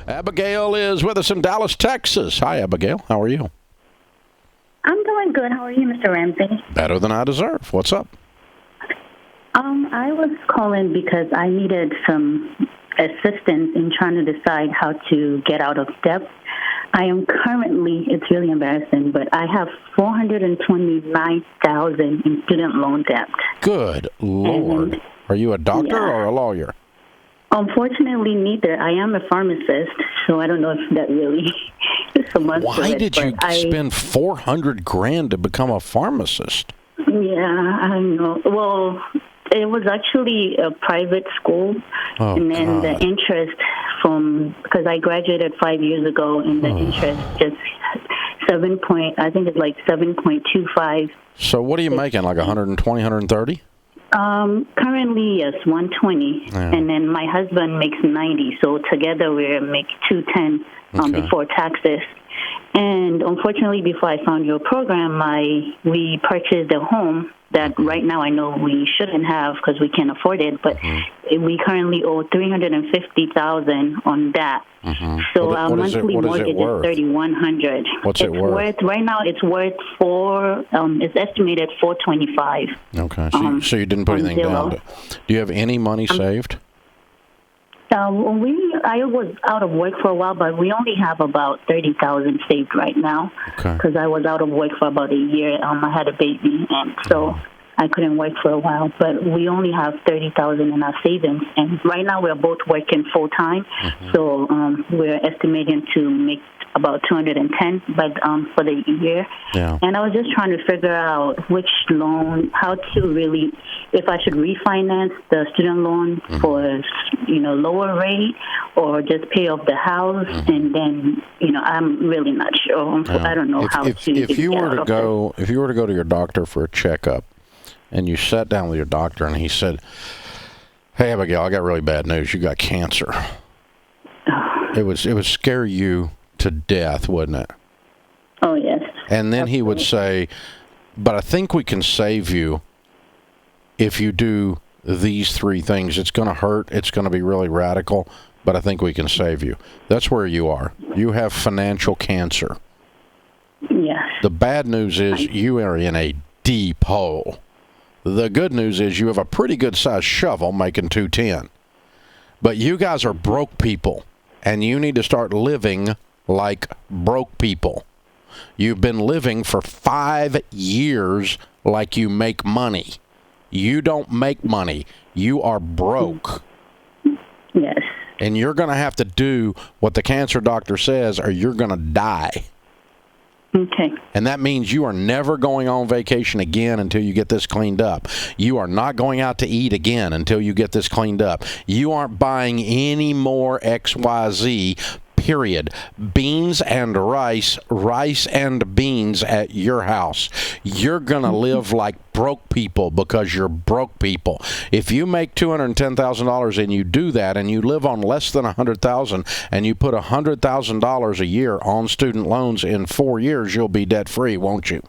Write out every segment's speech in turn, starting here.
Abigail is with us in Dallas, Texas. Hi, Abigail. How are you? I'm doing good. How are you, Mr. Ramsey? Better than I deserve. What's up? I was calling because I needed some assistance in trying to decide how to get out of debt. I am currently, it's really embarrassing, but I have $429,000 in student loan debt. Good Lord. Are you a doctor or a lawyer? Unfortunately, neither. I am a pharmacist, so I don't know if that really is a must. Why did you spend $400,000 to become a pharmacist? Yeah, I know. Well, it was actually a private school, and then the interest because I graduated 5 years ago, and the interest just I think it's like 7.25. So what are you making, like 120, 130? Currently, yes, 120, and then my husband makes 90, so together we make 210 before taxes. And unfortunately, before I found your program, we purchased a home that right now I know we shouldn't have because we can't afford it, but we currently owe $350,000 on that. So our monthly mortgage is $3,100. What's it worth? Right now, it's worth it's estimated $425. Okay, so you didn't put anything down. Do you have any money saved? I was out of work for a while, but we only have about $30,000 saved right now because I was out of work for about a year. I had a baby, and so I couldn't work for a while. But we only have $30,000 in our savings, and right now we're both working full time. So we're estimating to make about $210, but for the year. Yeah. And I was just trying to figure out which loan, how to really, if I should refinance the student loan for lower rate, or just pay off the house, and then I'm really not sure. I don't know how to. If you were to go to your doctor for a checkup, and you sat down with your doctor, and he said, "Hey, Abigail, I got really bad news. You got cancer." It would scare you to death, wouldn't it? Oh, yes. And then he would say, but I think we can save you if you do these three things. It's going to hurt. It's going to be really radical, but I think we can save you. That's where you are. You have financial cancer. Yes. The bad news is you are in a deep hole. The good news is you have a pretty good-sized shovel making 210. But you guys are broke people, and you need to start living like broke people. You've been living for 5 years like you make money. You don't make money. You are broke. Yes. And you're going to have to do what the cancer doctor says, or you're going to die. Okay. And that means you are never going on vacation again until you get this cleaned up. You are not going out to eat again until you get this cleaned up. You aren't buying any more XYZ, period. Beans and rice and beans at your house. You're going to live like broke people because you're broke people. If you make $210,000 and you do that and you live on less than $100,000 and you put $100,000 a year on student loans, in 4 years you'll be debt free, won't you?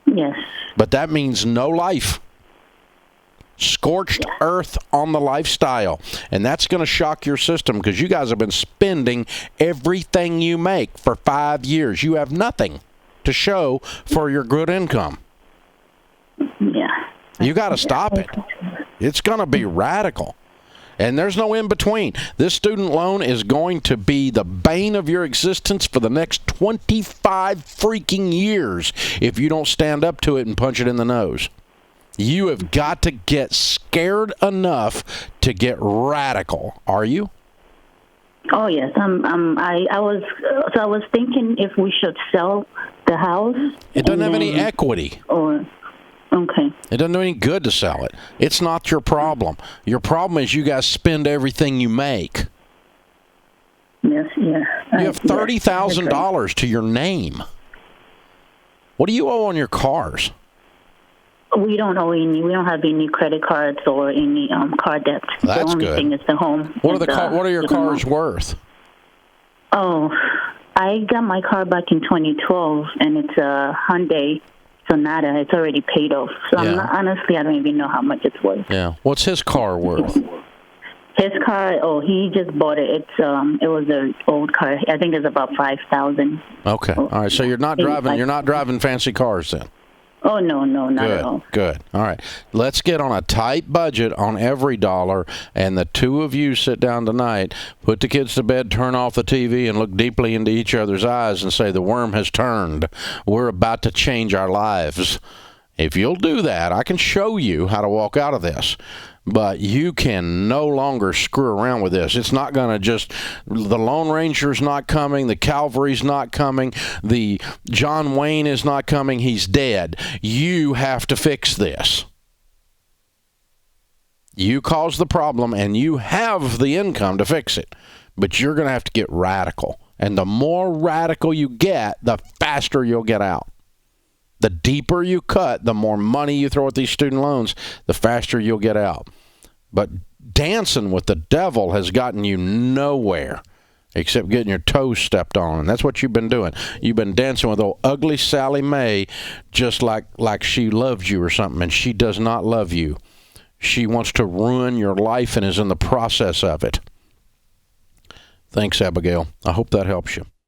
Yes. But that means no life. Scorched earth on the lifestyle. And that's going to shock your system because you guys have been spending everything you make for 5 years. You have nothing to show for your good income. Yeah. You got to stop it. It's going to be radical. And there's no in between. This student loan is going to be the bane of your existence for the next 25 freaking years if you don't stand up to it and punch it in the nose. You have got to get scared enough to get radical. Are you? Oh yes, I was thinking if we should sell the house. It doesn't have any equity. Okay. It doesn't do any good to sell it. It's not your problem. Your problem is you guys spend everything you make. Yes, yeah. You have $30,000 to your name. What do you owe on your cars? We don't owe any. We don't have any credit cards or any car debt. That's the only good. thing is the home. What are your cars worth? Oh, I got my car back in 2012, and it's a Hyundai Sonata. It's already paid off. So honestly, I don't even know how much it's worth. Yeah. What's his car worth? His car, he just bought it. It was an old car. I think it's about $5,000. Okay. All right. So you're not driving fancy cars then? Oh, no, not at all. Good. All right. Let's get on a tight budget on every dollar, and the two of you sit down tonight, put the kids to bed, turn off the TV, and look deeply into each other's eyes and say, the worm has turned. We're about to change our lives. If you'll do that, I can show you how to walk out of this. But you can no longer screw around with this. It's not going to the Lone Ranger's not coming, the Calvary's not coming, the John Wayne is not coming, he's dead. You have to fix this. You caused the problem, and you have the income to fix it. But you're going to have to get radical. And the more radical you get, the faster you'll get out. The deeper you cut, the more money you throw at these student loans, the faster you'll get out. But dancing with the devil has gotten you nowhere except getting your toes stepped on. And that's what you've been doing. You've been dancing with old ugly Sally Mae just like she loves you or something, and she does not love you. She wants to ruin your life and is in the process of it. Thanks, Abigail. I hope that helps you.